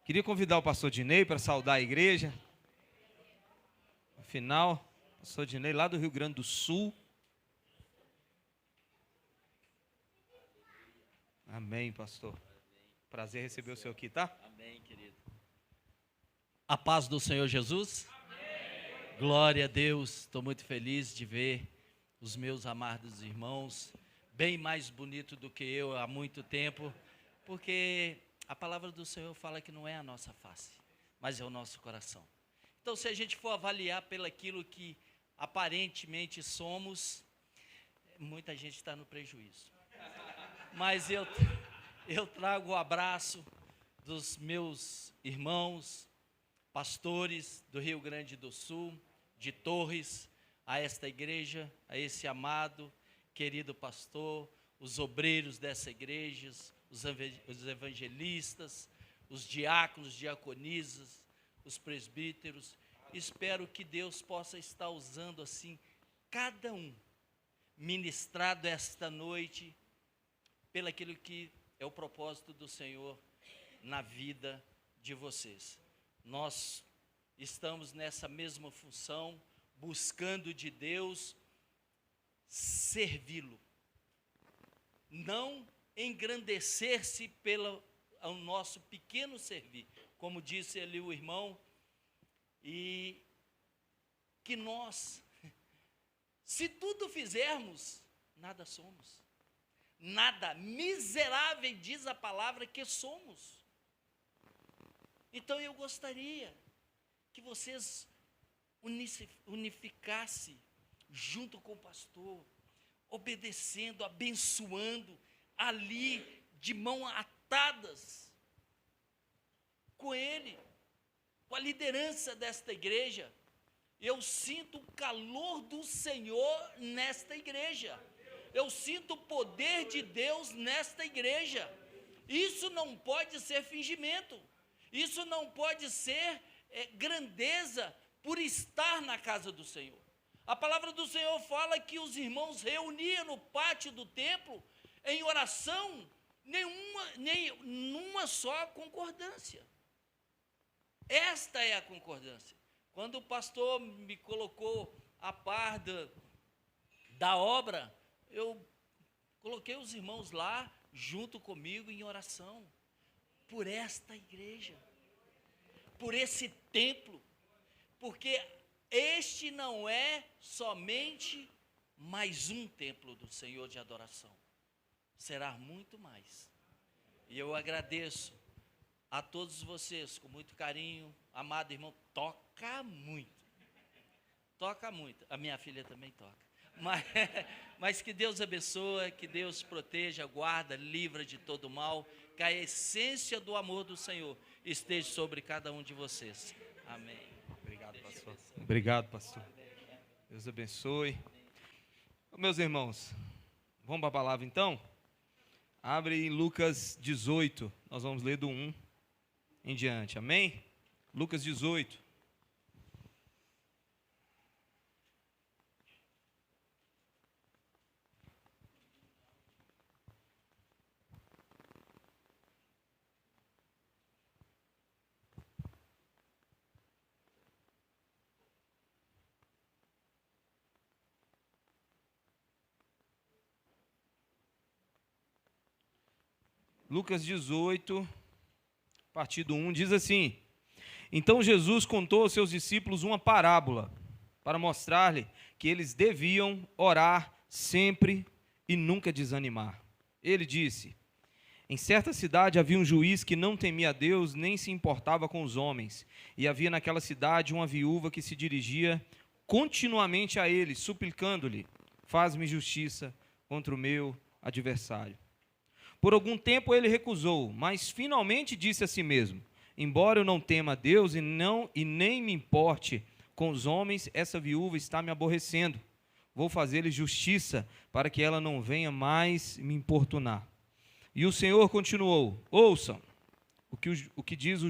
Queria convidar o pastor Dinei para saudar a igreja. Afinal, pastor Dinei lá do Rio Grande do Sul. Amém, pastor. Prazer receber o senhor aqui, tá? Amém, querido. A paz do Senhor Jesus. Amém. Glória a Deus. Estou muito feliz de ver os meus amados irmãos, bem mais bonito do que eu há muito tempo, porque a palavra do Senhor fala que não é a nossa face, mas é o nosso coração. Então, se a gente for avaliar pelaquilo que aparentemente somos, muita gente está no prejuízo. Mas eu trago o abraço dos meus irmãos, pastores do Rio Grande do Sul, de Torres, a esta igreja, a esse amado, querido pastor, os obreiros dessa igreja, os evangelistas, os diáconos, diaconisas, os presbíteros. Espero que Deus possa estar usando assim, cada um, ministrado esta noite, pelo aquilo que é o propósito do Senhor na vida de vocês. Nós estamos nessa mesma função, buscando de Deus servi-lo, não engrandecer-se pelo o nosso pequeno servir, como disse ali o irmão, e que nós, se tudo fizermos, nada somos. Nada, miserável diz a palavra que somos. Então eu gostaria que vocês unificassem junto com o pastor, obedecendo, abençoando, ali de mãos atadas com ele, com a liderança desta igreja. Eu sinto o calor do Senhor nesta igreja. Eu sinto o poder de Deus nesta igreja. Isso não pode ser fingimento. Isso não pode ser grandeza por estar na casa do Senhor. A palavra do Senhor fala que os irmãos reuniam no pátio do templo em oração, nenhuma só concordância. Esta é a concordância. Quando o pastor me colocou a par da obra, eu coloquei os irmãos lá, junto comigo, em oração, por esta igreja, por esse templo, porque este não é somente mais um templo do Senhor de adoração, será muito mais. E eu agradeço a todos vocês, com muito carinho. Amado irmão, toca muito, a minha filha também toca. Mas que Deus abençoe, que Deus proteja, guarda, livra de todo mal, que a essência do amor do Senhor esteja sobre cada um de vocês. Amém. Obrigado, pastor. Obrigado, pastor. Deus abençoe. Meus irmãos, vamos para a palavra então? Abre em Lucas 18, nós vamos ler do 1 em diante, amém? Lucas 18. Lucas 18, a partir do 1, diz assim: Então Jesus contou aos seus discípulos uma parábola, para mostrar-lhe que eles deviam orar sempre e nunca desanimar. Ele disse: Em certa cidade havia um juiz que não temia a Deus, nem se importava com os homens. E havia naquela cidade uma viúva que se dirigia continuamente a ele, suplicando-lhe: Faz-me justiça contra o meu adversário. Por algum tempo ele recusou, mas finalmente disse a si mesmo: Embora eu não tema a Deus e nem me importe com os homens, essa viúva está me aborrecendo. Vou fazer-lhe justiça, para que ela não venha mais me importunar. E o Senhor continuou: Ouçam o que diz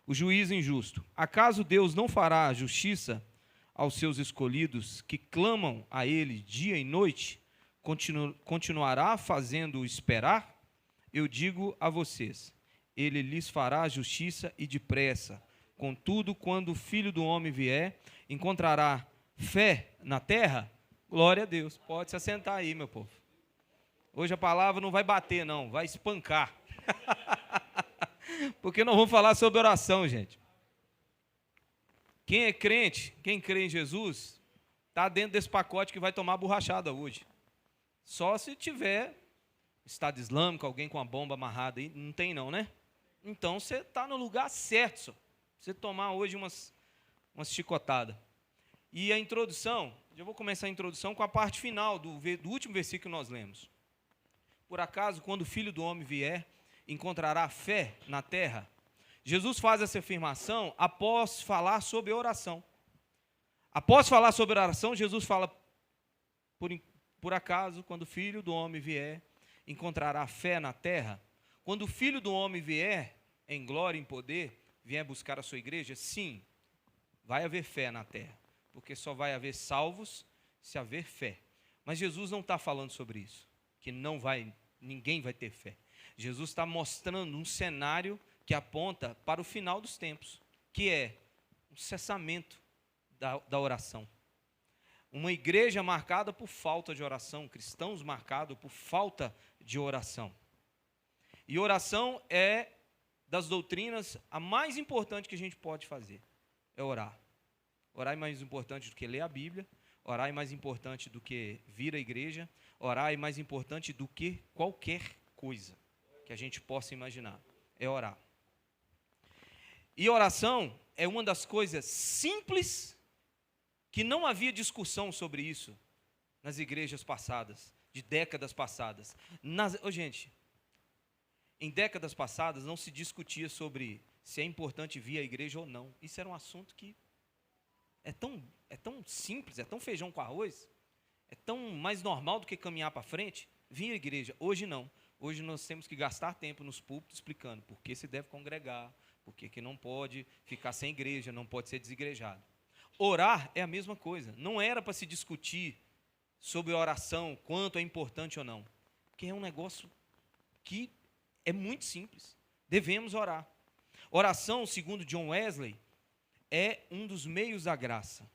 o juiz injusto. Acaso Deus não fará justiça aos seus escolhidos, que clamam a Ele dia e noite? Continuará fazendo esperar? Eu digo a vocês, ele lhes fará justiça e depressa. Contudo, quando o Filho do Homem vier, encontrará fé na terra? Glória a Deus. Pode se assentar aí, meu povo. Hoje a palavra não vai bater, não, vai espancar. Porque nós vamos falar sobre oração, gente. Quem é crente, quem crê em Jesus, está dentro desse pacote que vai tomar borrachada hoje. Só se tiver Estado Islâmico, alguém com a bomba amarrada aí, não tem não, né? Então você está no lugar certo, só. Você tomar hoje umas chicotadas. E a introdução, eu vou começar a introdução com a parte final do último versículo que nós lemos. Por acaso, quando o Filho do Homem vier, encontrará fé na terra? Jesus faz essa afirmação após falar sobre oração. Após falar sobre oração, Jesus fala, por acaso, quando o Filho do Homem vier, encontrará fé na terra? Quando o Filho do Homem vier, em glória e em poder, vier buscar a sua igreja, sim, vai haver fé na terra, porque só vai haver salvos se haver fé. Mas Jesus não está falando sobre isso, que ninguém vai ter fé. Jesus está mostrando um cenário que aponta para o final dos tempos, que é um cessamento da oração. Uma igreja marcada por falta de oração, cristãos marcados por falta de oração. E oração é das doutrinas a mais importante que a gente pode fazer, é orar. Orar é mais importante do que ler a Bíblia, orar é mais importante do que vir à igreja, orar é mais importante do que qualquer coisa que a gente possa imaginar, é orar. E oração é uma das coisas simples que não havia discussão sobre isso nas igrejas passadas, de décadas passadas. Gente, em décadas passadas não se discutia sobre se é importante vir à igreja ou não. Isso era um assunto que é tão simples, é tão feijão com arroz, é tão mais normal do que caminhar para frente. Vir à igreja. Hoje não. Hoje nós temos que gastar tempo nos púlpitos explicando por que se deve congregar, por que não pode ficar sem igreja, não pode ser desigrejado. Orar é a mesma coisa. Não era para se discutir sobre oração, quanto é importante ou não. Porque é um negócio que é muito simples. Devemos orar. Oração, segundo John Wesley, é um dos meios da graça.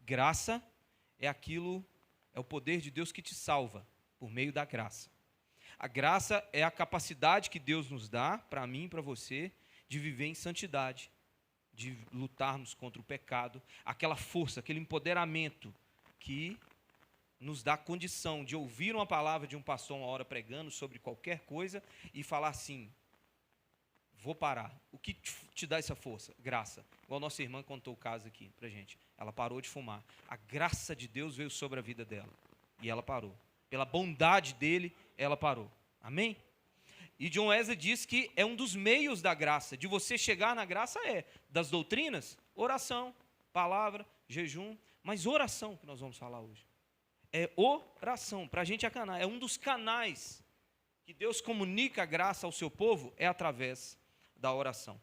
Graça é o poder de Deus que te salva, por meio da graça. A graça é a capacidade que Deus nos dá, para mim e para você, de viver em santidade, de lutarmos contra o pecado, aquela força, aquele empoderamento que nos dá condição de ouvir uma palavra de um pastor uma hora pregando sobre qualquer coisa e falar assim, vou parar. O que te dá essa força? Graça. Igual nossa irmã contou o caso aqui pra gente. Ela parou de fumar. A graça de Deus veio sobre a vida dela. E ela parou. Pela bondade dele, ela parou. Amém? E John Wesley diz que é um dos meios da graça. De você chegar na graça das doutrinas, oração, palavra, jejum. Mas oração que nós vamos falar hoje. É oração, para a gente acanar. É um dos canais que Deus comunica a graça ao seu povo, é através da oração.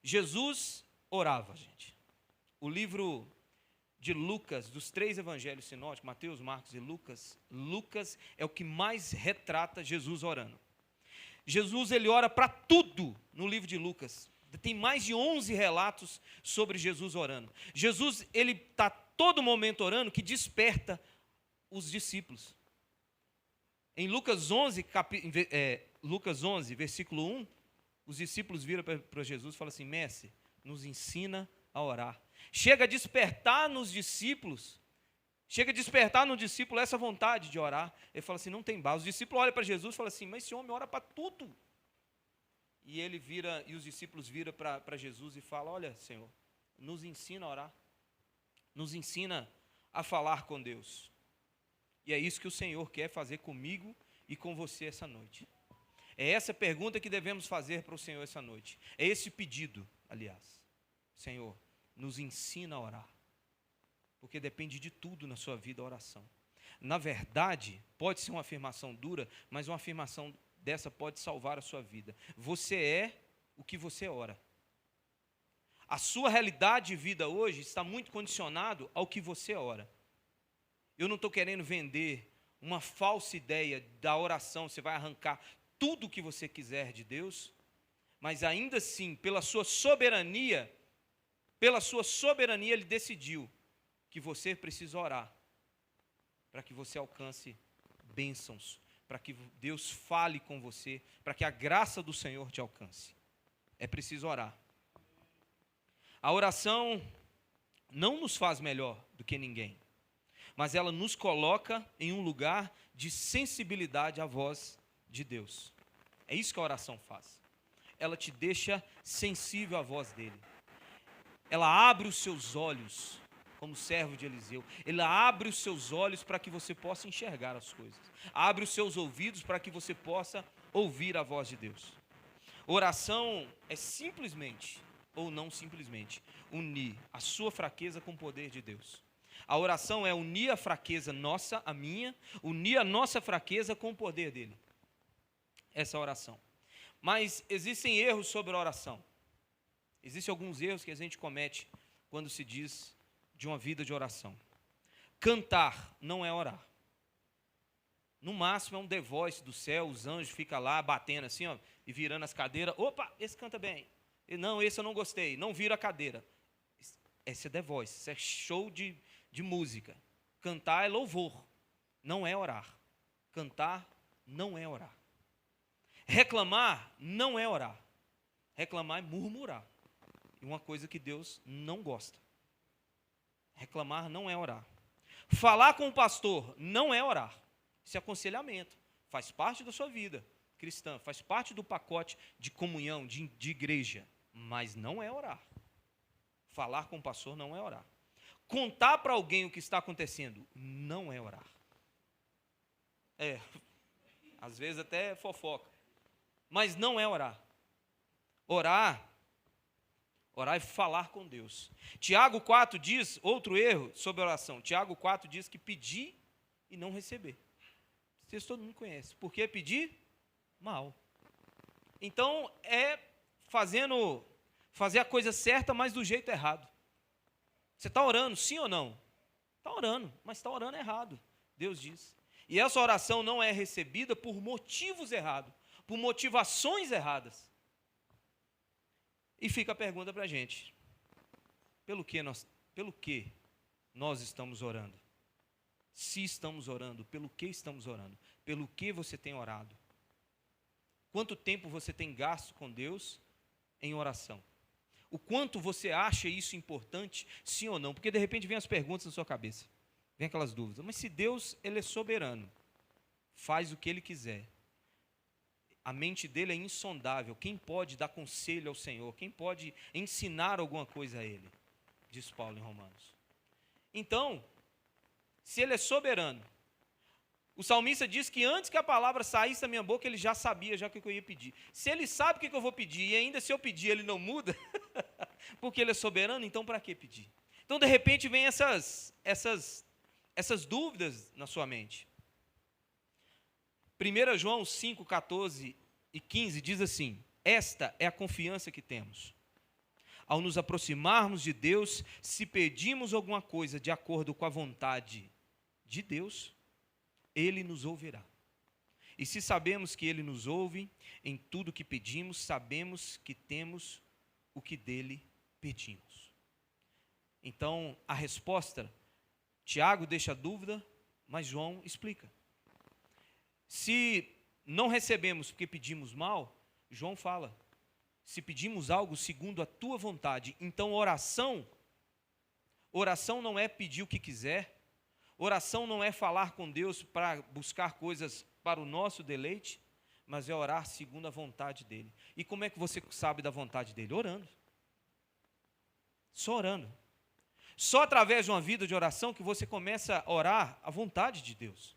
Jesus orava, gente. O livro de Lucas, dos 3 evangelhos sinóticos, Mateus, Marcos e Lucas é o que mais retrata Jesus orando. Jesus, ele ora para tudo no livro de Lucas. Tem mais de 11 relatos sobre Jesus orando. Jesus, ele está todo momento orando, que desperta os discípulos. Em Lucas 11, versículo 1, os discípulos viram para Jesus e falam assim, mestre, nos ensina a orar. Chega a despertar no discípulo essa vontade de orar. Ele fala assim, não tem base. Os discípulos olham para Jesus e falam assim, mas esse homem ora para tudo. E os discípulos viram para Jesus e falam, olha, Senhor, nos ensina a orar. Nos ensina a falar com Deus. E é isso que o Senhor quer fazer comigo e com você essa noite. É essa pergunta que devemos fazer para o Senhor essa noite. É esse pedido, aliás. Senhor, nos ensina a orar. Porque depende de tudo na sua vida a oração. Na verdade, pode ser uma afirmação dura, mas uma afirmação dessa pode salvar a sua vida. Você é o que você ora. A sua realidade de vida hoje está muito condicionado ao que você ora. Eu não estou querendo vender uma falsa ideia da oração, você vai arrancar tudo o que você quiser de Deus, mas ainda assim, pela sua soberania, Ele decidiu que você precisa orar, para que você alcance bênçãos, para que Deus fale com você, para que a graça do Senhor te alcance. É preciso orar. A oração não nos faz melhor do que ninguém, mas ela nos coloca em um lugar de sensibilidade à voz de Deus. É isso que a oração faz. Ela te deixa sensível à voz dele. Ela abre os seus olhos, como servo de Eliseu. Ela abre os seus olhos para que você possa enxergar as coisas. Abre os seus ouvidos para que você possa ouvir a voz de Deus. Oração é simplesmente, ou não simplesmente, unir a sua fraqueza com o poder de Deus. A oração é unir a fraqueza nossa, a minha, unir a nossa fraqueza com o poder dele. Essa é a oração. Mas existem erros sobre a oração. Existem alguns erros que a gente comete quando se diz de uma vida de oração. Cantar não é orar. No máximo é um The Voice do céu, os anjos ficam lá batendo assim, ó, e virando as cadeiras. Opa, esse canta bem. Não, esse eu não gostei. Não vira a cadeira. Esse é The Voice, isso é show de música. Cantar é louvor, não é orar. Cantar não é orar. Reclamar não é orar. Reclamar é murmurar. E uma coisa que Deus não gosta. Reclamar não é orar. Falar com o pastor não é orar. Isso é aconselhamento. Faz parte da sua vida cristã. Faz parte do pacote de comunhão, de igreja. Mas não é orar. Falar com o pastor não é orar. Contar para alguém o que está acontecendo não é orar. Às vezes até fofoca. Mas não é orar. Orar é falar com Deus. Tiago 4 diz, outro erro sobre a oração. Tiago 4 diz que pedir e não receber. Vocês todo mundo conhece. Por que pedir? Mal. Então, é fazer a coisa certa, mas do jeito errado. Você está orando, sim ou não? Está orando, mas está orando errado. Deus diz. E essa oração não é recebida por motivos errados, por motivações erradas. E fica a pergunta para a gente: pelo que nós estamos orando? Se estamos orando, pelo que estamos orando? Pelo que você tem orado? Quanto tempo você tem gasto com Deus em oração? O quanto você acha isso importante, sim ou não? Porque de repente vem as perguntas na sua cabeça, vem aquelas dúvidas. Mas se Deus, Ele é soberano, faz o que Ele quiser, a mente dele é insondável, quem pode dar conselho ao Senhor? Quem pode ensinar alguma coisa a Ele? Diz Paulo em Romanos. Então, se Ele é soberano, o salmista diz que antes que a palavra saísse da minha boca, Ele já sabia já o que eu ia pedir. Se Ele sabe o que eu vou pedir, e ainda se eu pedir Ele não muda, porque Ele é soberano, então para que pedir? Então, de repente, vem essas dúvidas na sua mente. 1 João 5, 14 e 15 diz assim: esta é a confiança que temos. Ao nos aproximarmos de Deus, se pedimos alguma coisa de acordo com a vontade de Deus, Ele nos ouvirá. E se sabemos que Ele nos ouve, em tudo que pedimos, sabemos que temos o que dele pedimos. Então, a resposta, Tiago deixa a dúvida, mas João explica. Se não recebemos porque pedimos mal, João fala, se pedimos algo segundo a tua vontade, então oração não é pedir o que quiser, oração não é falar com Deus para buscar coisas para o nosso deleite, mas é orar segundo a vontade dele. E como é que você sabe da vontade dele? Orando. Só orando. Só através de uma vida de oração que você começa a orar a vontade de Deus.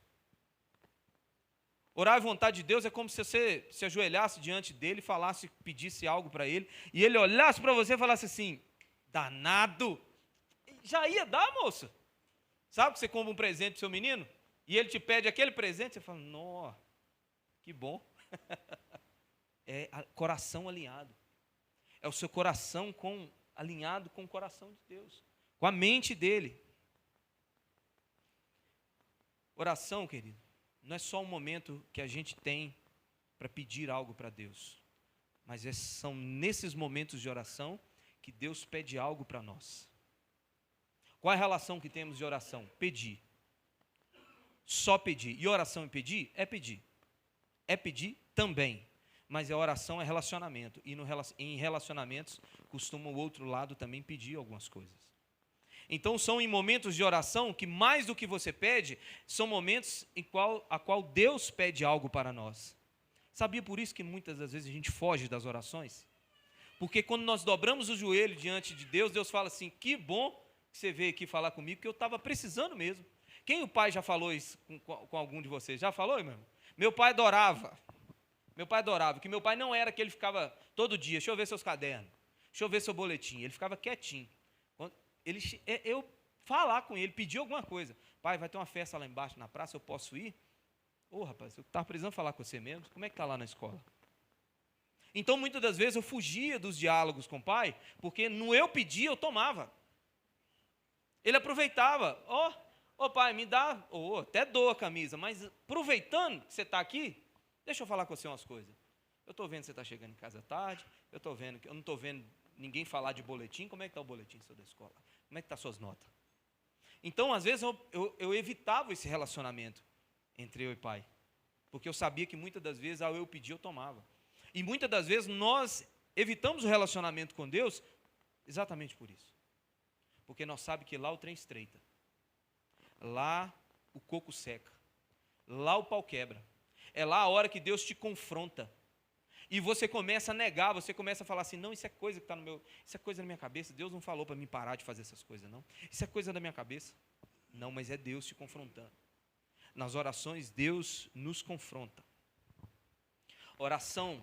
Orar a vontade de Deus é como se você se ajoelhasse diante dele, falasse, pedisse algo para ele, e ele olhasse para você e falasse assim: danado, já ia dar, moça. Sabe que você compra um presente para o seu menino, e ele te pede aquele presente, você fala: nó, que bom. É coração alinhado. É o seu coração alinhado com o coração de Deus, com a mente dele. Oração, querido, não é só um momento que a gente tem para pedir algo para Deus, mas são nesses momentos de oração que Deus pede algo para nós. Qual é a relação que temos de oração? Pedir. Só pedir. E oração e pedir? É pedir. É pedir também. Mas a oração é relacionamento. E em relacionamentos, costuma o outro lado também pedir algumas coisas. Então, são em momentos de oração que, mais do que você pede, são momentos a qual Deus pede algo para nós. Sabia por isso que muitas das vezes a gente foge das orações? Porque quando nós dobramos o joelho diante de Deus, Deus fala assim, que bom que você veio aqui falar comigo, porque eu estava precisando mesmo. Quem o pai já falou isso com algum de vocês? Já falou, irmão? Meu pai adorava, que meu pai não era que ele ficava todo dia, deixa eu ver seus cadernos, deixa eu ver seu boletim, ele ficava quietinho. Eu falar com ele, pedir alguma coisa, pai, vai ter uma festa lá embaixo na praça, eu posso ir? Ô, rapaz, eu estava precisando falar com você mesmo, como é que está lá na escola? Então, muitas das vezes eu fugia dos diálogos com o pai, porque no eu pedir, eu tomava. Ele aproveitava, ô pai, me dá, até dou a camisa, mas aproveitando que você está aqui, deixa eu falar com você umas coisas. Eu estou vendo que você está chegando em casa tarde, eu não estou vendo ninguém falar de boletim, como é que está o boletim seu da escola? Como é que estão as suas notas? Então, às vezes, eu evitava esse relacionamento entre eu e pai, porque eu sabia que muitas das vezes, ao eu pedir, eu tomava. E muitas das vezes, nós evitamos o relacionamento com Deus exatamente por isso. Porque nós sabemos que lá o trem estreita, lá o coco seca, lá o pau quebra. É lá a hora que Deus te confronta. E você começa a negar, você começa a falar assim, não, isso é coisa que está isso é coisa na minha cabeça, Deus não falou para mim parar de fazer essas coisas, não. Isso é coisa da minha cabeça. Não, mas é Deus te confrontando. Nas orações, Deus nos confronta. Oração,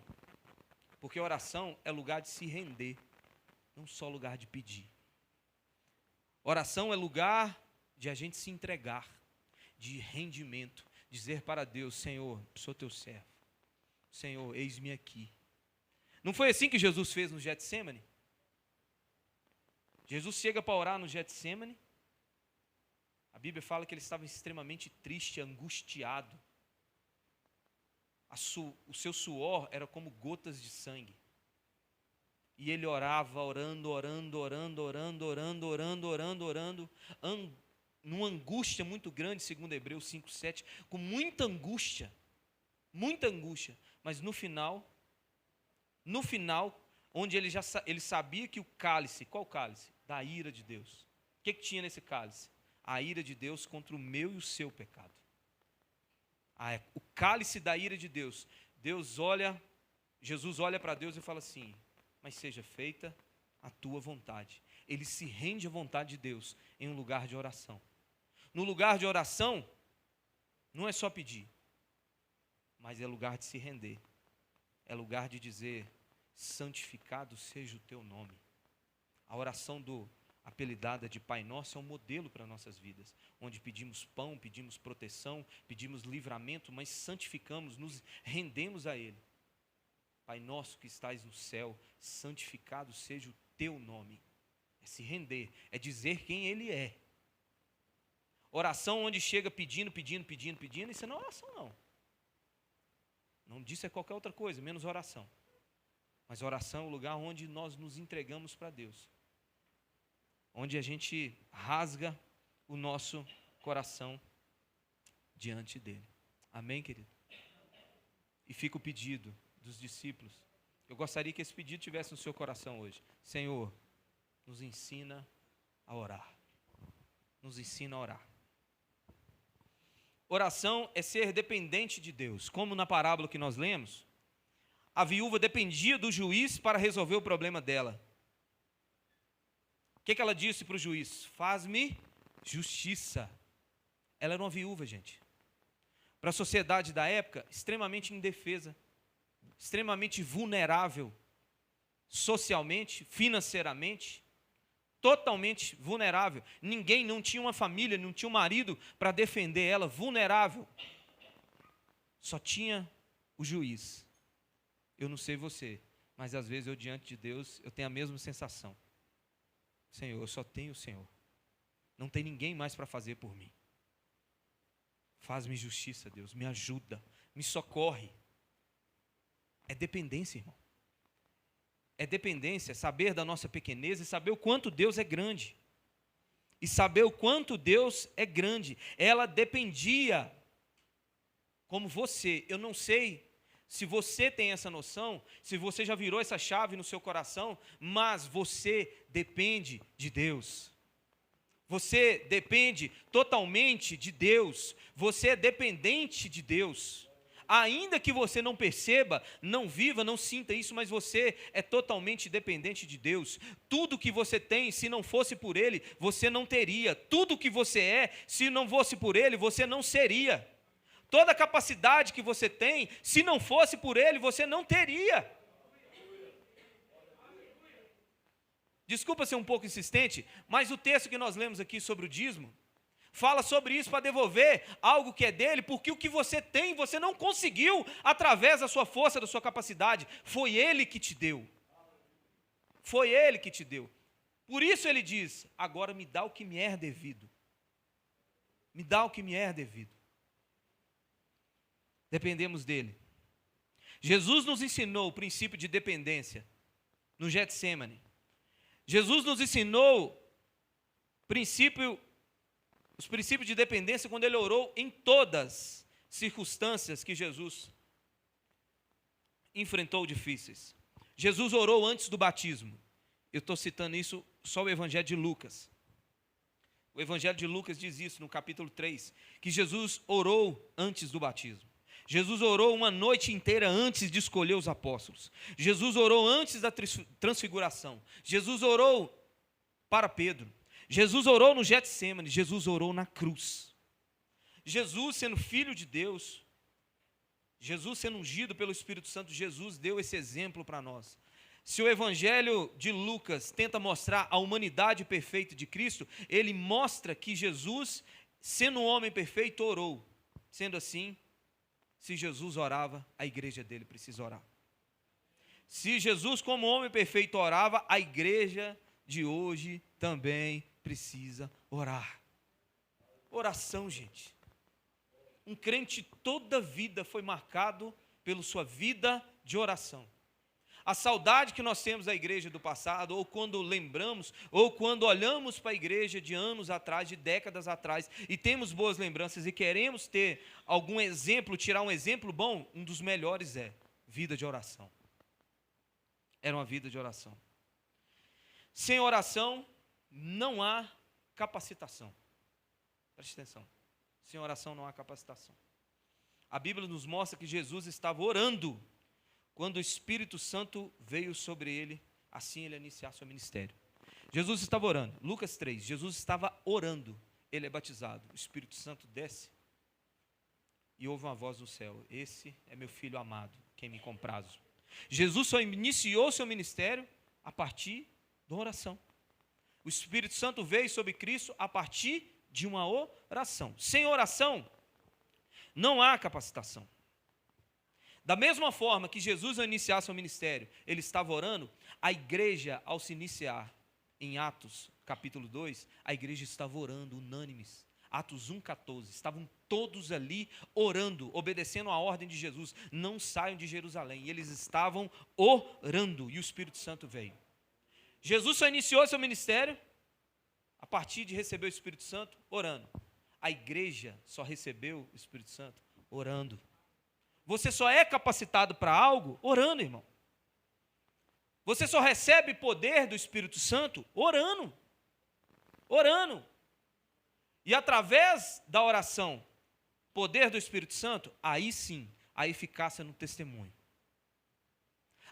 porque oração é lugar de se render, não só lugar de pedir. Oração é lugar de a gente se entregar, de rendimento, dizer para Deus, Senhor, sou teu servo. Senhor, eis-me aqui. Não foi assim que Jesus fez no Getsêmani? Jesus chega para orar no Getsêmani. A Bíblia fala que ele estava extremamente triste, angustiado. O seu suor era como gotas de sangue. E ele orava, orando, numa angústia muito grande, segundo Hebreus 5:7, com muita angústia, mas no final, onde ele sabia que o cálice, qual cálice? Da ira de Deus. O que tinha nesse cálice? A ira de Deus contra o meu e o seu pecado. O cálice da ira de Deus. Jesus olha para Deus e fala assim, mas seja feita a tua vontade. Ele se rende à vontade de Deus em um lugar de oração. No lugar de oração, não é só pedir, mas é lugar de se render. É lugar de dizer, santificado seja o teu nome. A oração apelidada de Pai Nosso é um modelo para nossas vidas, onde pedimos pão, pedimos proteção, pedimos livramento, mas santificamos, nos rendemos a Ele. Pai Nosso que estais no céu, santificado seja o teu nome. É se render, é dizer quem Ele é. Oração onde chega pedindo, isso não é oração não. Não disso é qualquer outra coisa, menos oração. Mas oração é o lugar onde nós nos entregamos para Deus. Onde a gente rasga o nosso coração diante dEle. Amém, querido? E fica o pedido dos discípulos. Eu gostaria que esse pedido tivesse no seu coração hoje. Senhor, nos ensina a orar. Nos ensina a orar. Oração é ser dependente de Deus. Como na parábola que nós lemos, a viúva dependia do juiz para resolver o problema dela. O que ela disse para o juiz? Faz-me justiça. Ela era uma viúva, gente. Para a sociedade da época, extremamente indefesa, extremamente vulnerável, socialmente, financeiramente, totalmente vulnerável. Ninguém, não tinha uma família, não tinha um marido para defender ela, vulnerável. Só tinha o juiz. Eu não sei você, mas às vezes eu diante de Deus, eu tenho a mesma sensação. Senhor, eu só tenho o Senhor. Não tem ninguém mais para fazer por mim. Faz-me justiça, Deus, me ajuda, me socorre. É dependência, irmão. é dependência, saber da nossa pequenez e saber o quanto Deus é grande. E saber o quanto Deus é grande. Ela dependia, como você. Eu não sei se você tem essa noção, se você já virou essa chave no seu coração, mas você depende de Deus. Você depende totalmente de Deus. Você é dependente de Deus. Ainda que você não perceba, não viva, não sinta isso, mas você é totalmente dependente de Deus. Tudo que você tem, se não fosse por Ele, você não teria. Tudo que você é, se não fosse por Ele, você não seria. Toda a capacidade que você tem, se não fosse por Ele, você não teria. Desculpa ser um pouco insistente, mas o texto que nós lemos aqui sobre o dízimo, fala sobre isso para devolver algo que é dele, porque o que você tem, você não conseguiu através da sua força, da sua capacidade. Foi Ele que te deu. Foi Ele que te deu. Por isso Ele diz, agora me dá o que me é devido. Me dá o que me é devido. Dependemos dEle. Jesus nos ensinou o princípio de dependência no Getsêmani. Jesus nos ensinou os princípios de dependência quando Ele orou em todas as circunstâncias que Jesus enfrentou difíceis. Jesus orou antes do batismo. Eu estou citando isso só o Evangelho de Lucas. O Evangelho de Lucas diz isso no capítulo 3, que Jesus orou antes do batismo. Jesus orou uma noite inteira antes de escolher os apóstolos. Jesus orou antes da transfiguração. Jesus orou para Pedro. Jesus orou no Getsêmani. Jesus orou na cruz. Jesus, sendo filho de Deus, Jesus sendo ungido pelo Espírito Santo, Jesus deu esse exemplo para nós. Se o Evangelho de Lucas tenta mostrar a humanidade perfeita de Cristo, ele mostra que Jesus, sendo um homem perfeito, orou. Sendo assim, se Jesus orava, a igreja dele precisa orar. Se Jesus, como homem perfeito, orava, a igreja de hoje também precisa orar. Oração, gente. Um crente toda a vida foi marcado pela sua vida de oração. A saudade que nós temos da igreja do passado, ou quando lembramos, ou quando olhamos para a igreja de anos atrás, de décadas atrás, e temos boas lembranças e queremos ter algum exemplo, tirar um exemplo bom, um dos melhores é vida de oração. Era uma vida de oração. Sem oração, não há capacitação. Preste atenção. Sem oração não há capacitação. A Bíblia nos mostra que Jesus estava orando quando o Espírito Santo veio sobre ele, assim ele iniciar seu ministério. Jesus estava orando. Lucas 3, Jesus estava orando. Ele é batizado. O Espírito Santo desce e ouve uma voz do céu. Esse é meu filho amado, quem me comprazo. Jesus só iniciou seu ministério a partir da oração. O Espírito Santo veio sobre Cristo a partir de uma oração. Sem oração, não há capacitação. Da mesma forma que Jesus, ao iniciar seu ministério, ele estava orando, a igreja, ao se iniciar em Atos, capítulo 2, a igreja estava orando, unânimes. Atos 1,14, estavam todos ali orando, obedecendo a ordem de Jesus, não saiam de Jerusalém. E eles estavam orando, e o Espírito Santo veio. Jesus só iniciou seu ministério a partir de receber o Espírito Santo, orando. A igreja só recebeu o Espírito Santo orando. Você só é capacitado para algo orando, irmão. Você só recebe poder do Espírito Santo orando. Orando. E através da oração, poder do Espírito Santo, aí sim, a eficácia no testemunho.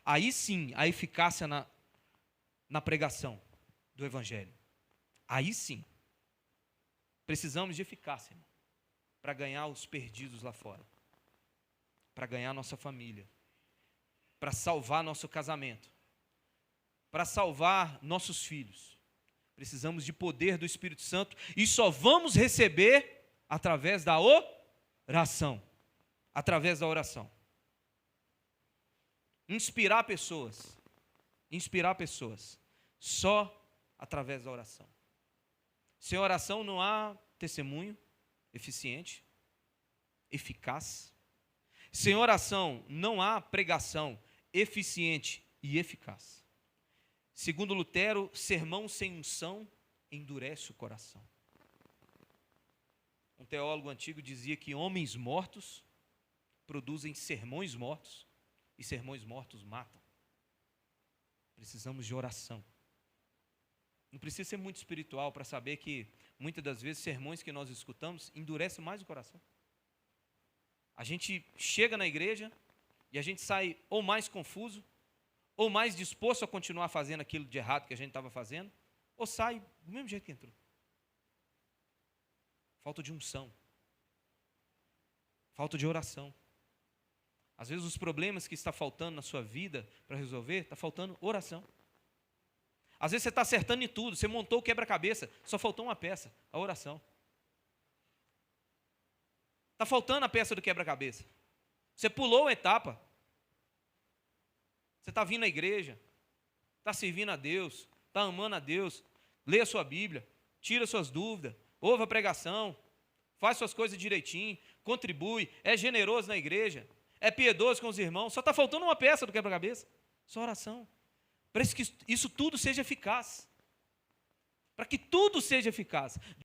Aí sim, a eficácia na pregação do Evangelho. Aí sim. Precisamos de eficácia, irmão, para ganhar os perdidos lá fora. Para ganhar nossa família, para salvar nosso casamento, para salvar nossos filhos. Precisamos de poder do Espírito Santo e só vamos receber através da oração. Através da oração. Inspirar pessoas só através da oração. Sem oração não há testemunho eficiente, eficaz. Sem oração não há pregação eficiente e eficaz. Segundo Lutero, sermão sem unção endurece o coração. Um teólogo antigo dizia que homens mortos produzem sermões mortos e sermões mortos matam. Precisamos de oração. Não precisa ser muito espiritual para saber que muitas das vezes sermões que nós escutamos endurecem mais o coração. A gente chega na igreja e a gente sai ou mais confuso, ou mais disposto a continuar fazendo aquilo de errado que a gente estava fazendo, ou sai do mesmo jeito que entrou. Falta de unção. Falta de oração. Às vezes os problemas que está faltando na sua vida para resolver, está faltando oração. Às vezes você está acertando em tudo, você montou o quebra-cabeça, só faltou uma peça, a oração. Está faltando a peça do quebra-cabeça. Você pulou uma etapa. Você está vindo à igreja, está servindo a Deus, está amando a Deus, lê a sua Bíblia, tira suas dúvidas, ouve a pregação, faz suas coisas direitinho, contribui, é generoso na igreja, é piedoso com os irmãos, só está faltando uma peça do quebra-cabeça, só oração. Para que isso tudo seja eficaz. Para que tudo seja eficaz.